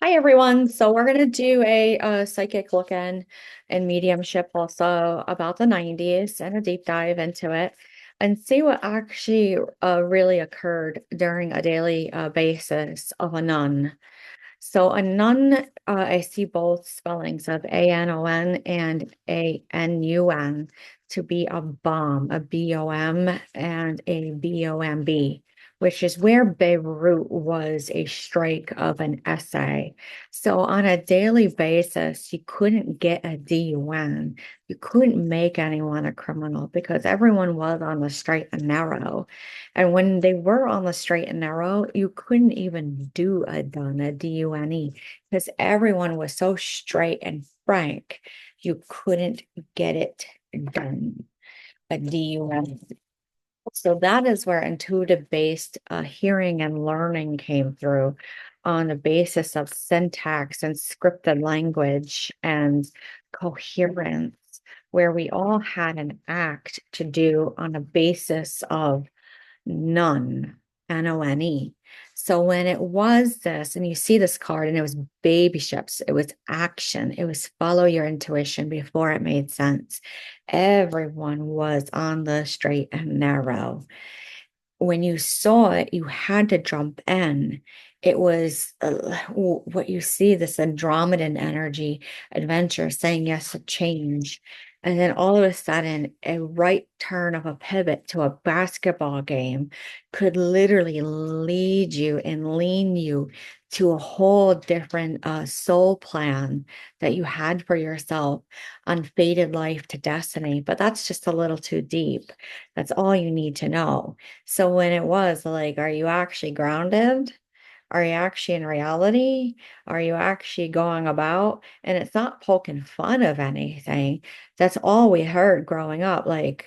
Hi, everyone. So we're going to do a, psychic look-in and mediumship also about the 90s and a deep dive into it and see what actually really occurred during a daily basis of a nun. So a nun, I see both spellings of A-N-O-N and A-N-U-N to be a bomb, a B-O-M and a B-O-M-B, which is where Beirut was a strike of an essay. So on a daily basis, you couldn't get a DUN. You couldn't make anyone a criminal because everyone was on the straight and narrow. And when they were on the straight and narrow, you couldn't even do a done, a DUNE, because everyone was so straight and frank, you couldn't get it done, a DUN. So that is where intuitive based hearing and learning came through on the basis of syntax and scripted language and coherence, where we all had an act to do on a basis of none, None. So when it was this, and you see this card, and it was baby ships, it was action, it was follow your intuition before it made sense. Everyone was on the straight and narrow. When you saw it, you had to jump in. It was what you see, this Andromedan energy, adventure, saying yes to change. And then all of a sudden, a right turn of a pivot to a basketball game could literally lead you and lean you to a whole different soul plan that you had for yourself on fated life to destiny. But that's just a little too deep. That's all you need to know. So when it was like, are you actually grounded? Are you actually in reality? Are you actually going about? And it's not poking fun of anything. That's all we heard growing up. Like,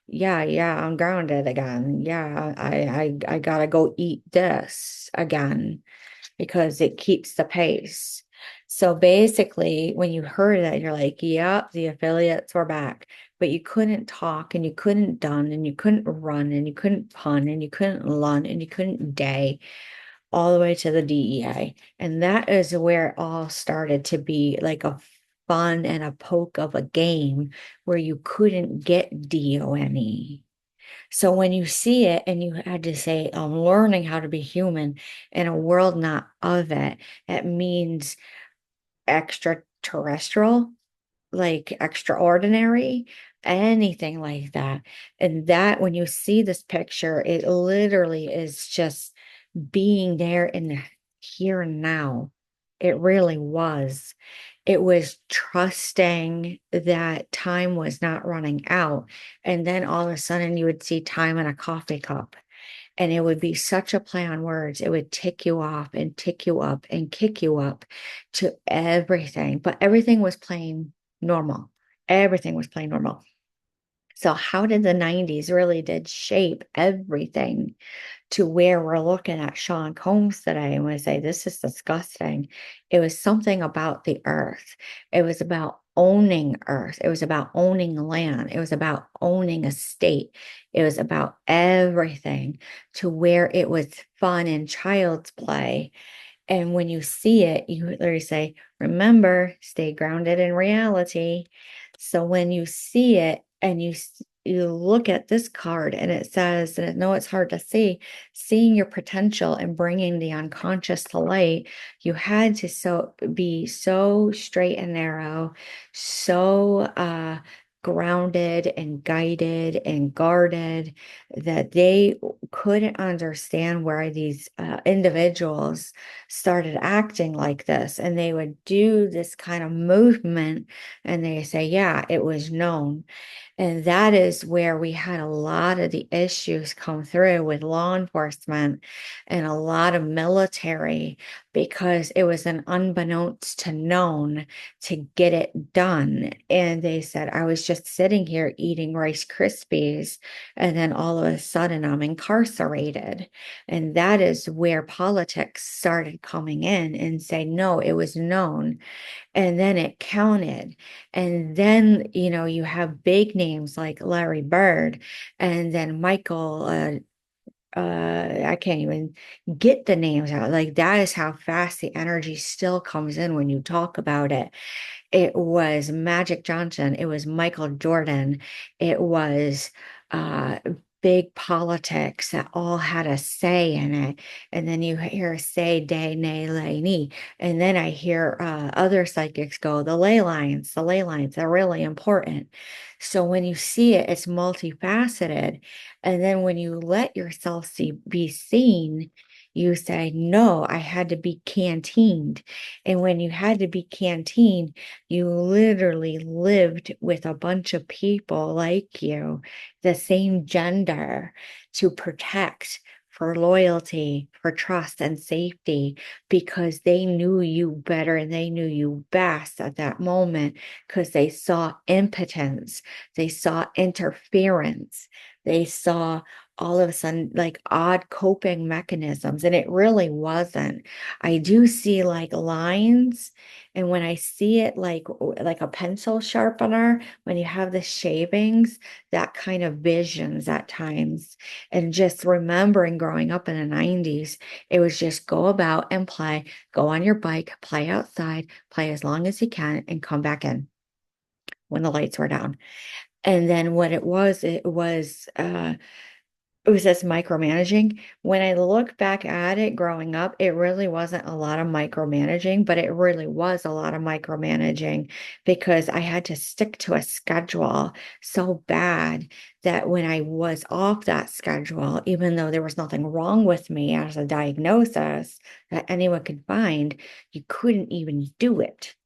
yeah, I'm grounded again. Yeah, I gotta go eat this again because it keeps the pace. So basically, when you heard that, you're like, yeah, the affiliates were back, but you couldn't talk and you couldn't done and you couldn't run and you couldn't pun and you couldn't lun and you couldn't day all the way to the DEA. And that is where it all started to be like a fun and a poke of a game where you couldn't get DONE. So when you see it and you had to say, I'm learning how to be human in a world not of it, it means extraterrestrial, like extraordinary, anything like that. And that when you see this picture, it literally is just being there in the here and now. It really was. It was trusting that time was not running out. And then all of a sudden you would see time in a coffee cup. And it would be such a play on words. It would tick you off and tick you up and kick you up to everything. But everything was plain normal. Everything was plain normal. So how did the 90s really did shape everything to where we're looking at Sean Combs today and we say, this is disgusting. It was something about the earth. It was about owning earth. It was about owning land. It was about owning a state. It was about everything to where it was fun and child's play. And when you see it, you literally say, remember, stay grounded in reality. So when you see it and you look at this card and it says, and I know it's hard to see, seeing your potential and bringing the unconscious to light, you had to be so straight and narrow, so grounded and guided and guarded that they couldn't understand where these individuals started acting like this. And they would do this kind of movement and they say, yeah, it was known. And that is where we had a lot of the issues come through with law enforcement and a lot of military because it was an unbeknownst to known to get it done. And they said, I was just sitting here eating Rice Krispies, and then all of a sudden I'm incarcerated. And that is where politics started coming in and say, no, it was known and then it counted. And then, you have big names like Larry Bird and then Michael, I can't even get the names out. Like that is how fast the energy still comes in when you talk about it. It was Magic Johnson. It was Michael Jordan. It was uh, big politics that all had a say in it. And then you hear say, day, nay, lay, knee. And then I hear other psychics go, the ley lines are really important. So when you see it, it's multifaceted. And then when you let yourself be seen, you say, no, I had to be canteen. And when you had to be canteen, you literally lived with a bunch of people like you, the same gender, to protect, for loyalty, for trust and safety, because they knew you better and they knew you best at that moment because they saw impotence, they saw interference, they saw all of a sudden like odd coping mechanisms. And it really wasn't. I do see like lines, and when I see it like a pencil sharpener, when you have the shavings, that kind of visions at times. And just remembering growing up in the 90s, it was just go about and play, go on your bike, play outside, play as long as you can, and come back in when the lights were down. And then what it was just micromanaging. When I look back at it growing up, it really wasn't a lot of micromanaging, but it really was a lot of micromanaging because I had to stick to a schedule so bad that when I was off that schedule, even though there was nothing wrong with me as a diagnosis that anyone could find, you couldn't even do it.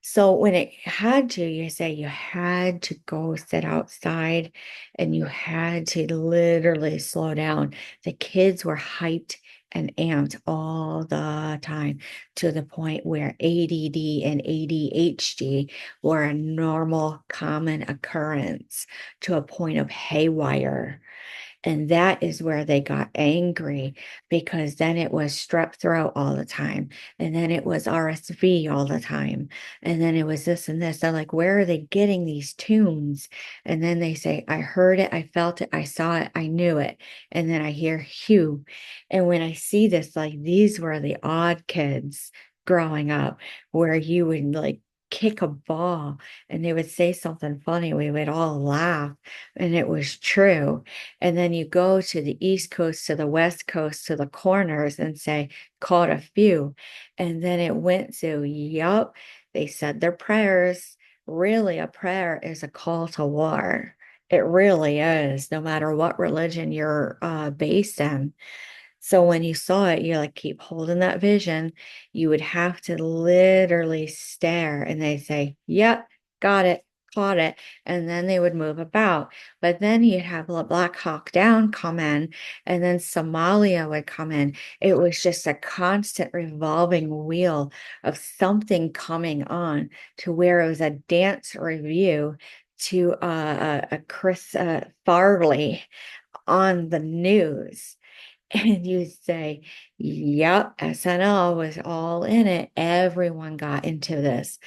So when it had to, you say you had to go sit outside and you had to literally slow down. The kids were hyped and amped all the time to the point where ADD and ADHD were a normal, common occurrence to a point of haywire. And that is where they got angry because then it was strep throat all the time. And then it was RSV all the time. And then it was this and this. They're like, where are they getting these tunes? And then they say, I heard it, I felt it, I saw it, I knew it. And then I hear Hugh. And when I see this, like these were the odd kids growing up where you would like kick a ball and they would say something funny. We would all laugh and it was true. And then you go to the East Coast, to the West Coast, to the corners and say, caught a few. And then it went to, yup, they said their prayers. Really, a prayer is a call to war. It really is, no matter what religion you're based in. So when you saw it, you like keep holding that vision. You would have to literally stare and they say, yep, got it, caught it. And then they would move about. But then you'd have the Black Hawk Down come in, and then Somalia would come in. It was just a constant revolving wheel of something coming on to where it was a dance review to a Chris Farley on the news. And you say, yep, SNL was all in it. Everyone got into this.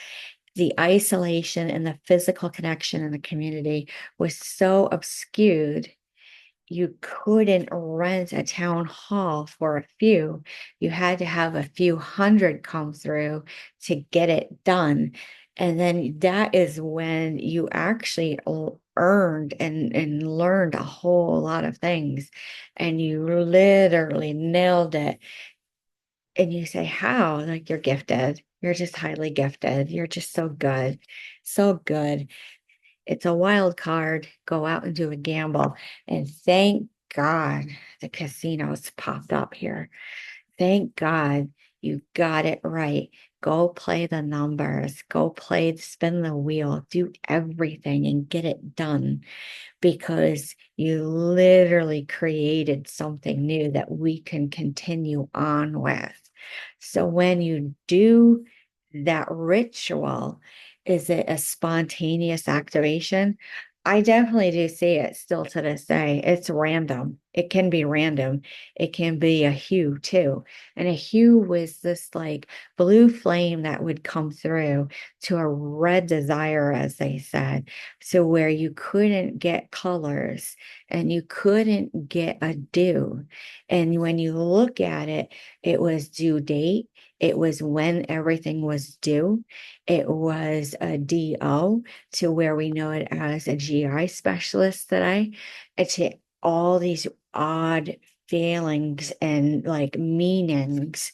The isolation and the physical connection in the community was so obscured. You couldn't rent a town hall for a few. You had to have a few hundred come through to get it done. And then that is when you actually earned and learned a whole lot of things. And you literally nailed it. And you say, how? Like you're gifted. You're just highly gifted. You're just so good. So good. It's a wild card. Go out and do a gamble. And thank God the casinos popped up here. Thank God you got it right. Go play the numbers. Go play, spin the wheel, do everything and get it done because you literally created something new that we can continue on with. So when you do that ritual, is it a spontaneous activation? I definitely do see it still to this day. It's random. It can be random. It can be a hue too. And a hue was this like blue flame that would come through to a red desire, as they said. So where you couldn't get colors and you couldn't get a due. And when you look at it, it was due date. It was when everything was due. It was a DO to where we know it as a GI specialist today. It's all these odd feelings and like meanings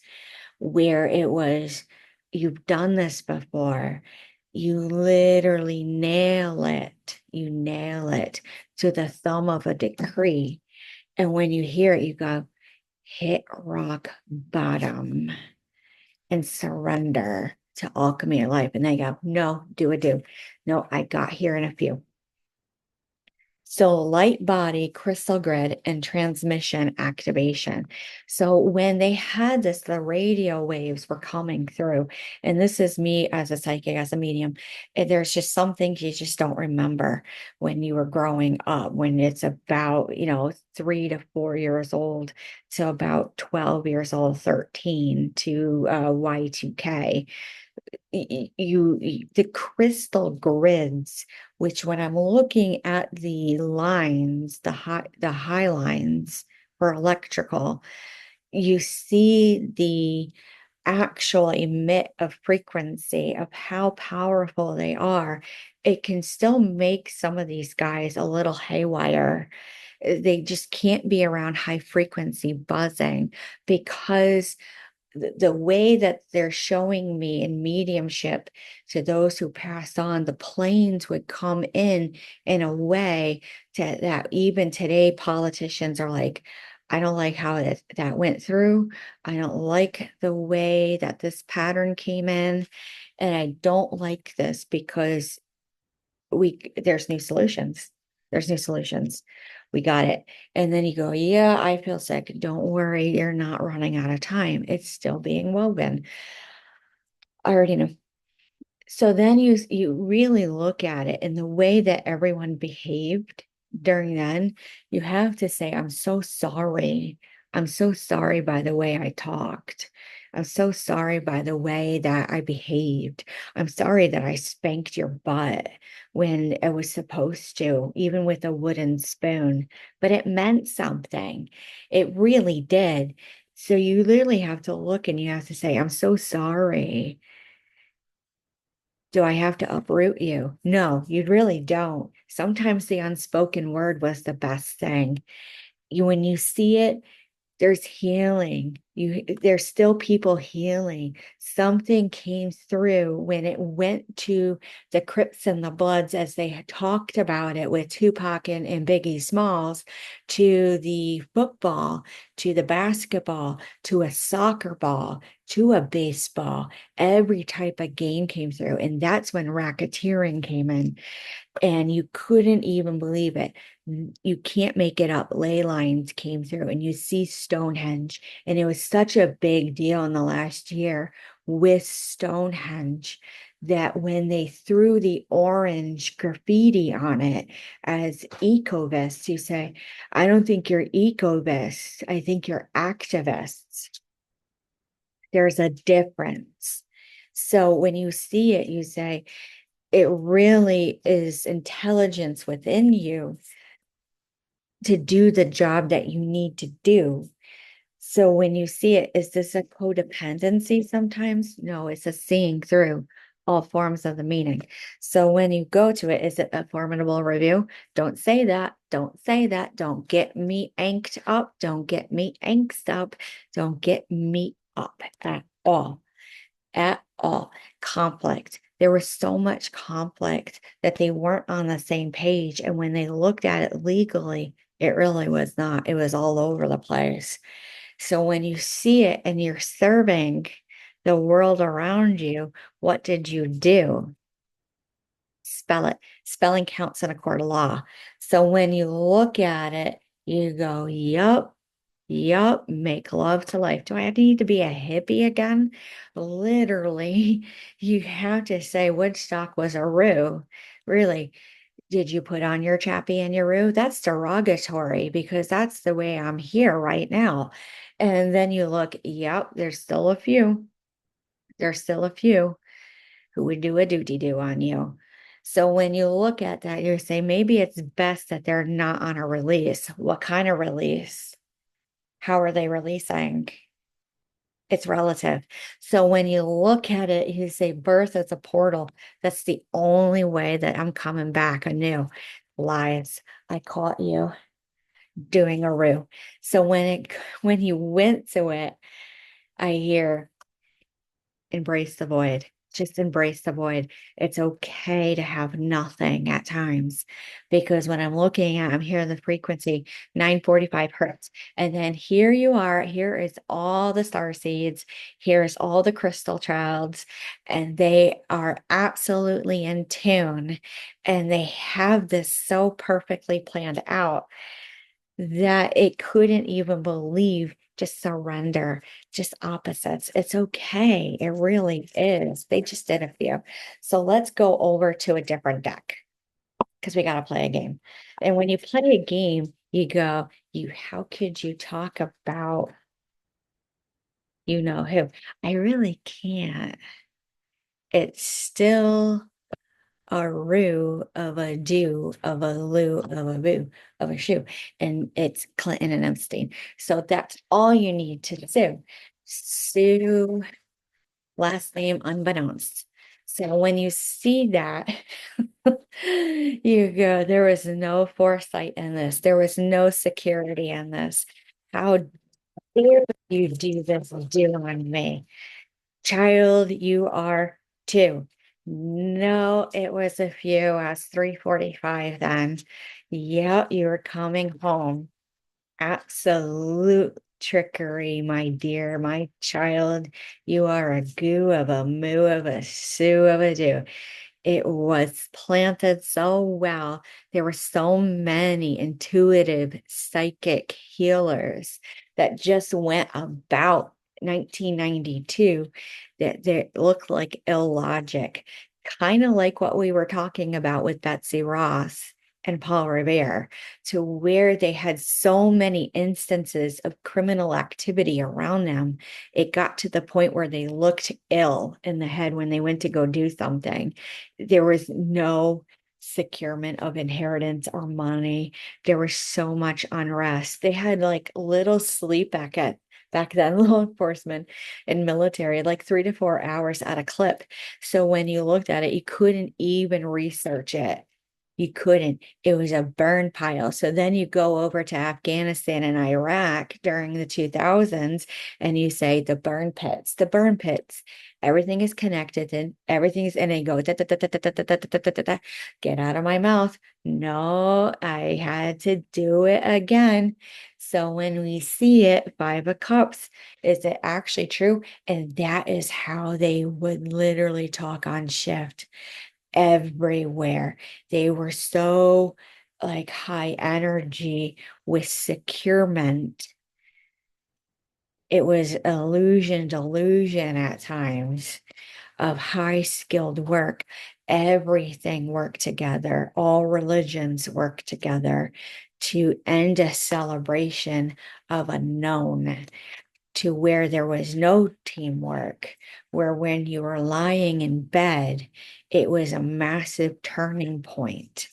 where it was, you've done this before. You literally nail it. You nail it to the thumb of a decree. And when you hear it, you go, hit rock bottom and surrender to alchemy of life. And they go, no, do a do. No, I got here in a few. So light body, crystal grid, and transmission activation. So when they had this, the radio waves were coming through. And this is me as a psychic, as a medium. And there's just some things you just don't remember when you were growing up, when it's about, 3 to 4 years old to about 12 years old, 13 to Y2K. The crystal grids, which when I'm looking at the lines, the high lines for electrical, you see the actual emit of frequency of how powerful they are. It can still make some of these guys a little haywire. They just can't be around high frequency buzzing because the way that they're showing me in mediumship to those who pass on, the planes would come in a way that even today politicians are like, I don't like how that went through. I don't like the way that this pattern came in. And I don't like this because there's new solutions. There's new solutions. We got it. And then you go, yeah, I feel sick. Don't worry, you're not running out of time. It's still being woven. I already know. So then you really look at it and the way that everyone behaved during then, you have to say, I'm so sorry. I'm so sorry by the way I talked. I'm so sorry by the way that I behaved. I'm sorry that I spanked your butt when it was supposed to, even with a wooden spoon, but it meant something. It really did. So you literally have to look and you have to say, I'm so sorry. Do I have to uproot you? No, you really don't. Sometimes the unspoken word was the best thing. When you see it, there's healing. There's still people healing. Something came through when it went to the Crips and the Bloods, as they had talked about it with Tupac and Biggie Smalls, to the football, to the basketball, to a soccer ball, to a baseball. Every type of game came through. And that's when racketeering came in and you couldn't even believe it. You can't make it up. Ley lines came through, and you see Stonehenge. And it was such a big deal in the last year with Stonehenge that when they threw the orange graffiti on it as ecovists, you say, I don't think you're ecovists. I think you're activists. There's a difference. So when you see it, you say, it really is intelligence within you to do the job that you need to do. So when you see it, is this a codependency sometimes? No, it's a seeing through all forms of the meaning. So when you go to it, is it a formidable review? Don't say that. Don't say that. Don't get me anked up. Don't get me angst up. Don't get me up at all. At all. Conflict. There was so much conflict that they weren't on the same page. And when they looked at it legally, it really was not. It was all over the place. So when you see it and you're serving the world around you, what did you do? Spell it. Spelling counts in a court of law. So when you look at it, you go, yup, yup, make love to life. Do I need to be a hippie again? Literally, you have to say Woodstock was a rue. Really, Did you put on your chappy and your roo? That's derogatory because that's the way I'm here right now. And then you look, yep, there's still a few. There's still a few who would do a duty do on you. So when you look at that, you say maybe it's best that they're not on a release. What kind of release? How are they releasing? It's relative. So when you look at it, you say birth is a portal. That's the only way that I'm coming back anew. Lies. I caught you doing a rue. So when you went to it, I hear embrace the void. Just embrace the void. It's okay to have nothing at times because when I'm looking at, I'm hearing the frequency 945 hertz. And then here you are. Here is all the star seeds. Here's all the crystal childs. And they are absolutely in tune. And they have this so perfectly planned out that it couldn't even believe just surrender, just opposites. It's okay. It really is. They just did a few. So let's go over to a different deck because we got to play a game. And when you play a game, you go, how could you talk about you know who? I really can't. It's still a roo of a do of a loo of a boo of a shoe. And it's Clinton and Epstein. So that's all you need to do. Sue, last name unbeknownst. So when you see that, you go, there was no foresight in this. There was no security in this. How dare you do this do on me? Child, you are too. No, it was a few. I was 3:45 then. Yeah, you were coming home. Absolute trickery, my dear, my child. You are a goo of a moo of a sue of a do. It was planted so well. There were so many intuitive psychic healers that just went about 1992 that looked like illogic, kind of like what we were talking about with Betsy Ross and Paul Revere, to where they had so many instances of criminal activity around them. It got to the point where they looked ill in the head when they went to go do something. There was no securement of inheritance or money. There was so much unrest. They had like little sleep back then, law enforcement and military, like 3 to 4 hours at a clip. So when you looked at it, you couldn't even research it. You couldn't. It was a burn pile. So then you go over to Afghanistan and Iraq during the 2000s and you say the burn pits. Everything is connected and everything's, and they go, da, da, da, da, da, da, da, da, da, da, da, da. Get out of my mouth. No, I had to do it again. So when we see it, Five of Cups, is it actually true? And that is how they would literally talk on shift everywhere. They were so like high energy with securement. It was illusion, delusion at times of high skilled work. Everything worked together. All religions work together to end a celebration of a known, to where there was no teamwork, where when you were lying in bed, it was a massive turning point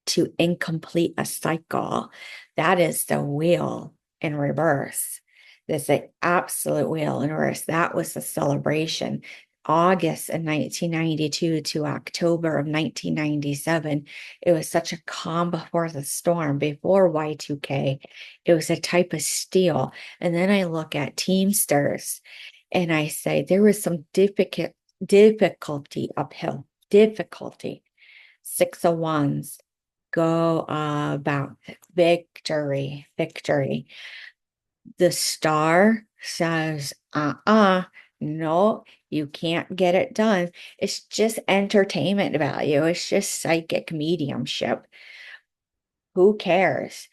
to incomplete a cycle. That is the wheel in reverse. That's the absolute wheel in reverse. That was the celebration. August of 1992 to October of 1997. It was such a calm before the storm, before Y2K. It was a type of steel. And then I look at Teamsters and I say there was some difficulty uphill, difficulty. Six of Wands, go about victory, victory. The star says, no, you can't get it done. It's just entertainment value. It's just psychic mediumship. Who cares?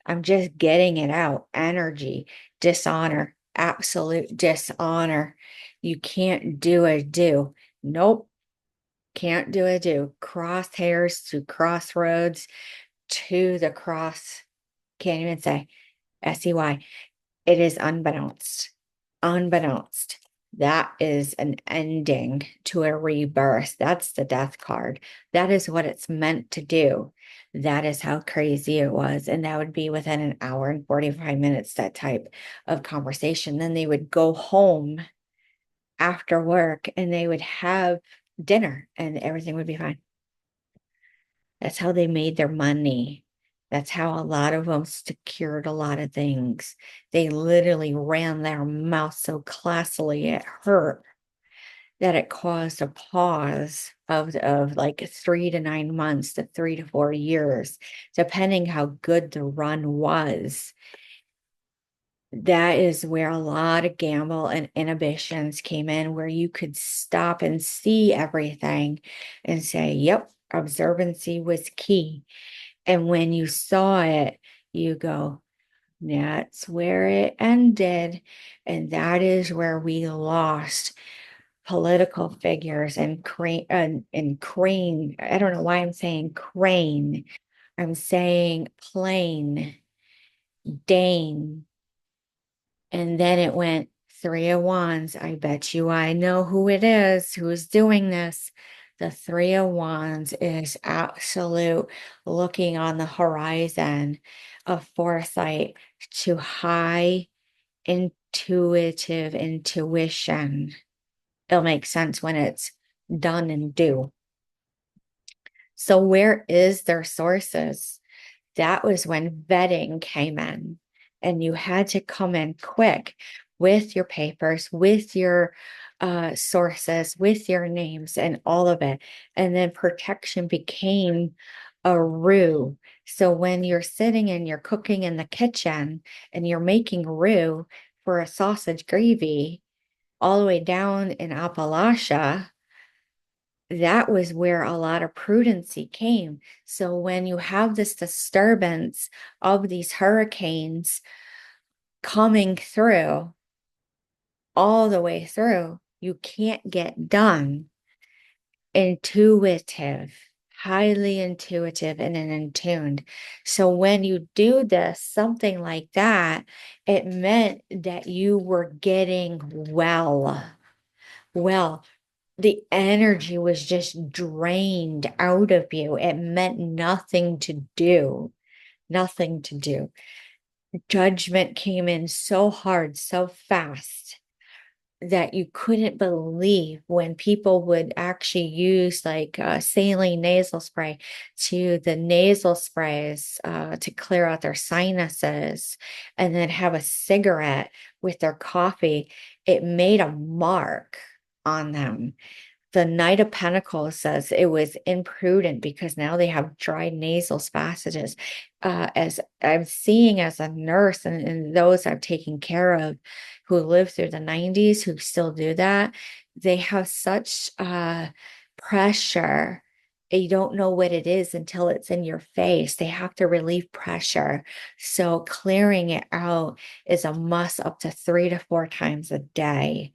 I'm just getting it out. Energy, dishonor, absolute dishonor. You can't do a do. Nope. Can't do a do. Crosshairs to crossroads to the cross. Can't even say SEY. It is unbeknownst. Unbeknownst. That is an ending to a rebirth. That's the death card. That is what it's meant to do. That is how crazy it was. And that would be within an hour and 45 minutes, that type of conversation. Then they would go home after work and they would have dinner and everything would be fine. That's how they made their money. That's how a lot of them secured a lot of things. They literally ran their mouth so classily it hurt that it caused a pause of like 3 to 9 months to 3 to 4 years, depending how good the run was. That is where a lot of gamble and inhibitions came in, where you could stop and see everything and say, yep, observancy was key. And when you saw it, you go, that's where it ended. And that is where we lost political figures and crane. I don't know why I'm saying crane. I'm saying plain, Dane. And then it went Three of Wands. I bet you I know who it is who's doing this. The Three of Wands is absolute looking on the horizon of foresight to high intuitive intuition. It'll make sense when it's done and due. So where is their sources? That was when vetting came in, and you had to come in quick with your papers, with your sources, with your names and all of it. And then protection became a roux. So when you're sitting and you're cooking in the kitchen and you're making roux for a sausage gravy all the way down in Appalachia, that was where a lot of prudency came. So when you have this disturbance of these hurricanes coming through, all the way through, you can't get done. Intuitive, highly intuitive and in tuned. So when you do this, something like that, it meant that you were getting well. Well, the energy was just drained out of you. It meant nothing to do, nothing to do. Judgment came in so hard, so fast that you couldn't believe when people would actually use like saline nasal spray to the nasal sprays to clear out their sinuses and then have a cigarette with their coffee. It made a mark on them. The Knight of Pentacles says it was imprudent because now they have dry nasal passages. As I'm seeing as a nurse and those I've taken care of who lived through the 90s who still do that, they have such pressure. You don't know what it is until it's in your face. They have to relieve pressure. So clearing it out is a must up to 3 to 4 times a day.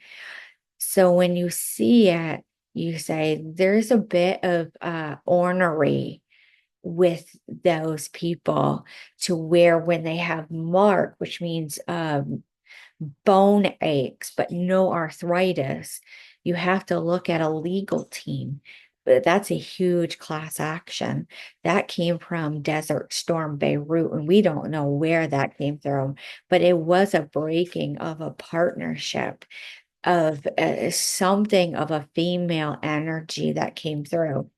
So when you see it, you say there's a bit of ornery with those people to where when they have mark, which means bone aches, but no arthritis, you have to look at a legal team. But that's a huge class action. That came from Desert Storm Beirut, and we don't know where that came from, but it was a breaking of a partnership of something of a female energy that came through.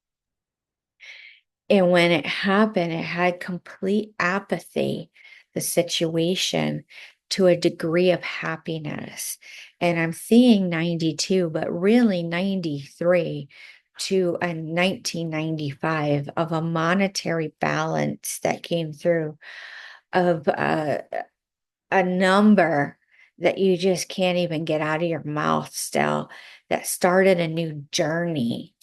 And when it happened, it had complete apathy, the situation, to a degree of happiness. And I'm seeing 92, but really 93 to a 1995 of a monetary balance that came through of a number that you just can't even get out of your mouth still, that started a new journey,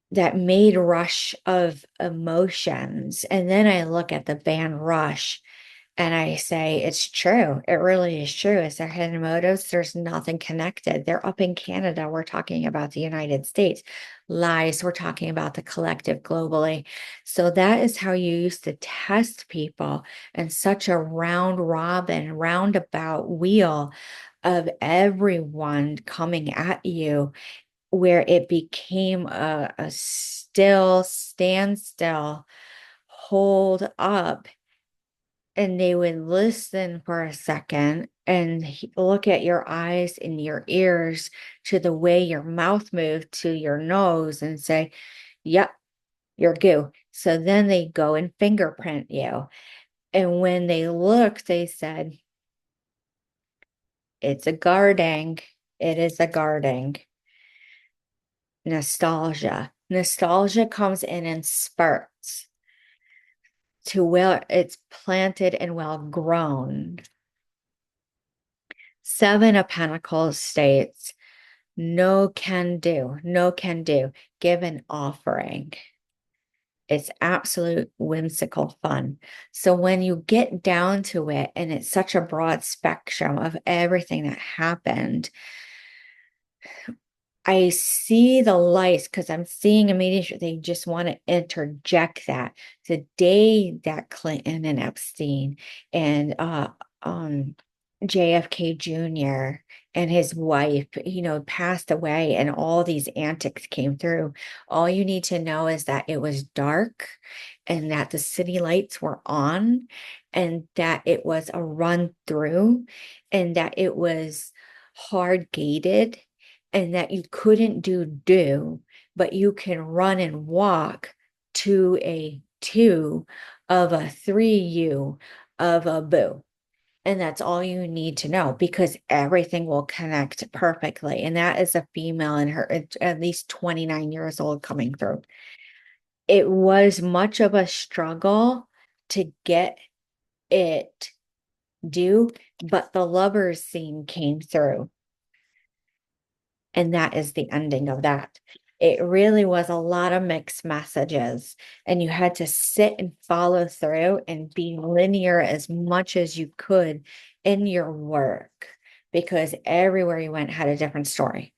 that made rush of emotions. And then I look at the band Rush And I say, it's true. It really is true. Is there hidden motives? There's nothing connected. They're up in Canada. We're talking about the United States. Lies, we're talking about the collective globally. So that is how you used to test people in such a round robin, roundabout wheel of everyone coming at you, where it became a still, standstill, hold up, and they would listen for a second and look at your eyes and your ears to the way your mouth moved to your nose and say, yep, you're goo. So then they go and fingerprint you. And when they looked, they said, it's a guarding. It is a guarding. Nostalgia. Nostalgia comes in spurts to where it's planted and well grown. Seven of Pentacles states, no can do, no can do, give an offering. It's absolute whimsical fun. So when you get down to it, and it's such a broad spectrum of everything that happened, I see the lights because I'm seeing immediately they just want to interject that the day that Clinton and Epstein and JFK Jr. and his wife, passed away and all these antics came through. All you need to know is that it was dark and that the city lights were on and that it was a run through and that it was hard gated and that you couldn't do, but you can run and walk to a two of a 3U of a boo. And that's all you need to know because everything will connect perfectly. And that is a female in her at least 29 years old coming through. It was much of a struggle to get it due, but the lovers scene came through. And that is the ending of that. It really was a lot of mixed messages, and you had to sit and follow through and be linear as much as you could in your work because everywhere you went had a different story.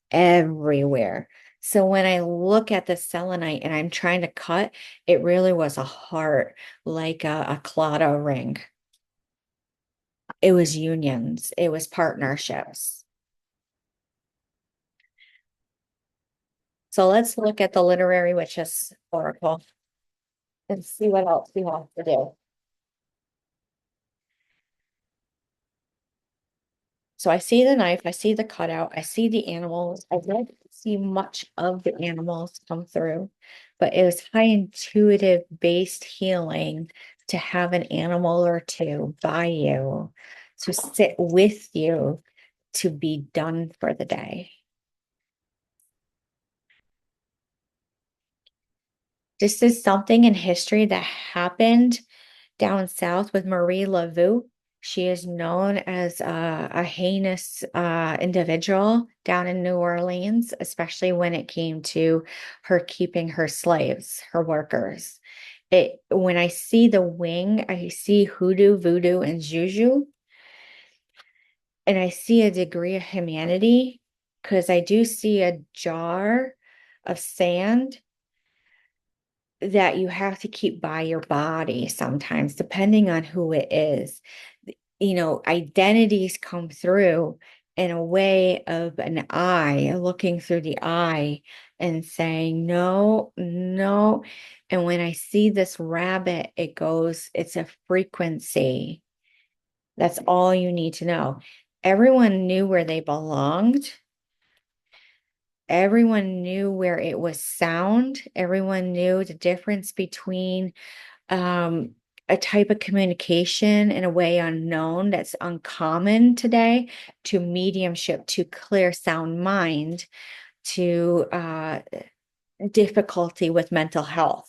Everywhere. So when I look at the selenite and I'm trying to cut, it really was a heart, like a clado ring. It was unions, it was partnerships. So let's look at the literary witches oracle and see what else we have to do. So I see the knife, I see the cutout, I see the animals. I didn't see much of the animals come through, but it was high intuitive based healing to have an animal or two by you, to sit with you, to be done for the day. This is something in history that happened down south with Marie Laveau. She is known as a heinous individual down in New Orleans, especially when it came to her keeping her slaves, her workers. When I see the wing, I see hoodoo, voodoo, and juju, and I see a degree of humanity because I do see a jar of sand that you have to keep by your body sometimes, depending on who it is. Identities come through in a way of an eye, looking through the eye and saying, no, no. And when I see this rabbit, it's a frequency. That's all you need to know. Everyone knew where they belonged. Everyone knew where it was sound. Everyone knew the difference between um, a type of communication in a way unknown that's uncommon today to mediumship, to clear sound mind, to difficulty with mental health.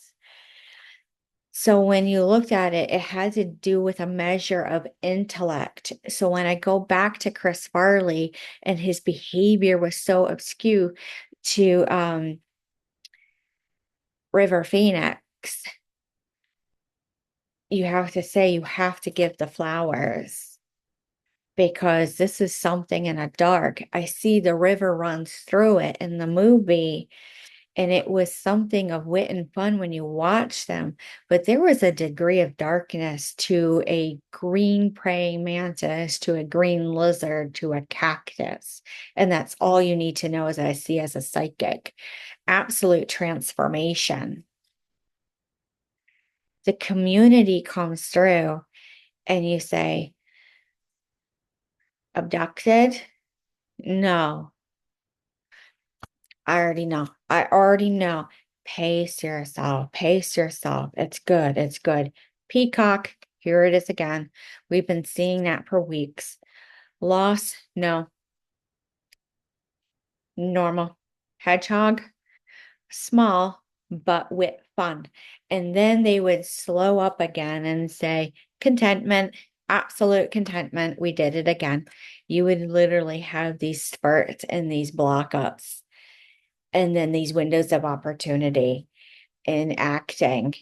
So when you looked at it, it had to do with a measure of intellect. So when I go back to Chris Farley and his behavior was so obscure to River Phoenix, you have to say you have to give the flowers because this is something in a dark. I see the river runs through it in the movie, and it was something of wit and fun when you watch them, but there was a degree of darkness to a green praying mantis, to a green lizard, to a cactus. And that's all you need to know as I see as a psychic. Absolute transformation. The community comes through and you say, abducted? No, I already know. I already know. Pace yourself. Pace yourself. It's good. It's good. Peacock, here it is again. We've been seeing that for weeks. Loss, no. Normal. Hedgehog, small, but with fun. And then they would slow up again and say, contentment, absolute contentment. We did it again. You would literally have these spurts and these block ups, and then these windows of opportunity in acting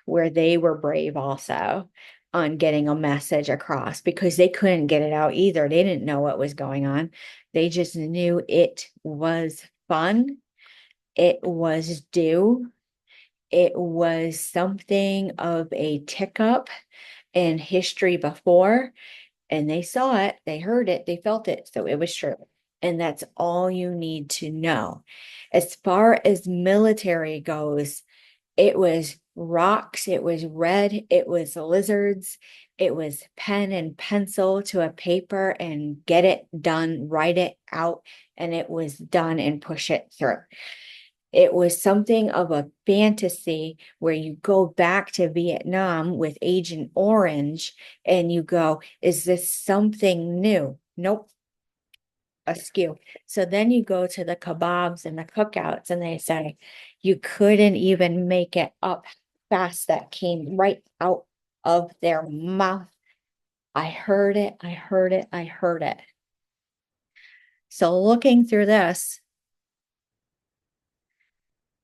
where they were brave also on getting a message across because they couldn't get it out either. They didn't know what was going on. They just knew it was fun. It was due. It was something of a tick up in history before, and they saw it, they heard it, they felt it. So it was true. And that's all you need to know. As far as military goes, it was rocks, it was red, it was lizards, it was pen and pencil to a paper and get it done, write it out, and it was done and push it through. It was something of a fantasy where you go back to Vietnam with Agent Orange and you go, is this something new? Nope, askew. So then you go to the kebabs and the cookouts and they say, you couldn't even make it up fast. That came right out of their mouth. I heard it, I heard it, I heard it. So looking through this,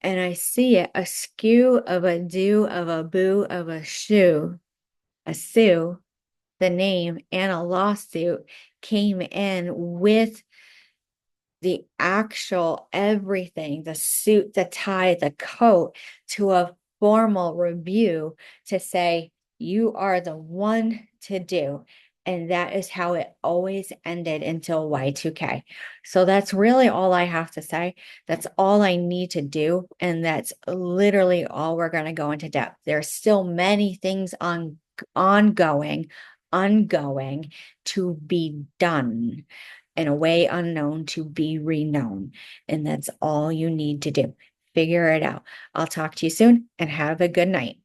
and I see it, a skew of a do of a boo of a shoe, a sue, the name, and a lawsuit came in with the actual everything, the suit, the tie, the coat, to a formal review to say, you are the one to do. And that is how it always ended until Y2K. So that's really all I have to say. That's all I need to do. And that's literally all we're going to go into depth. There's still many things ongoing to be done in a way unknown to be reknown. And that's all you need to do. Figure it out. I'll talk to you soon and have a good night.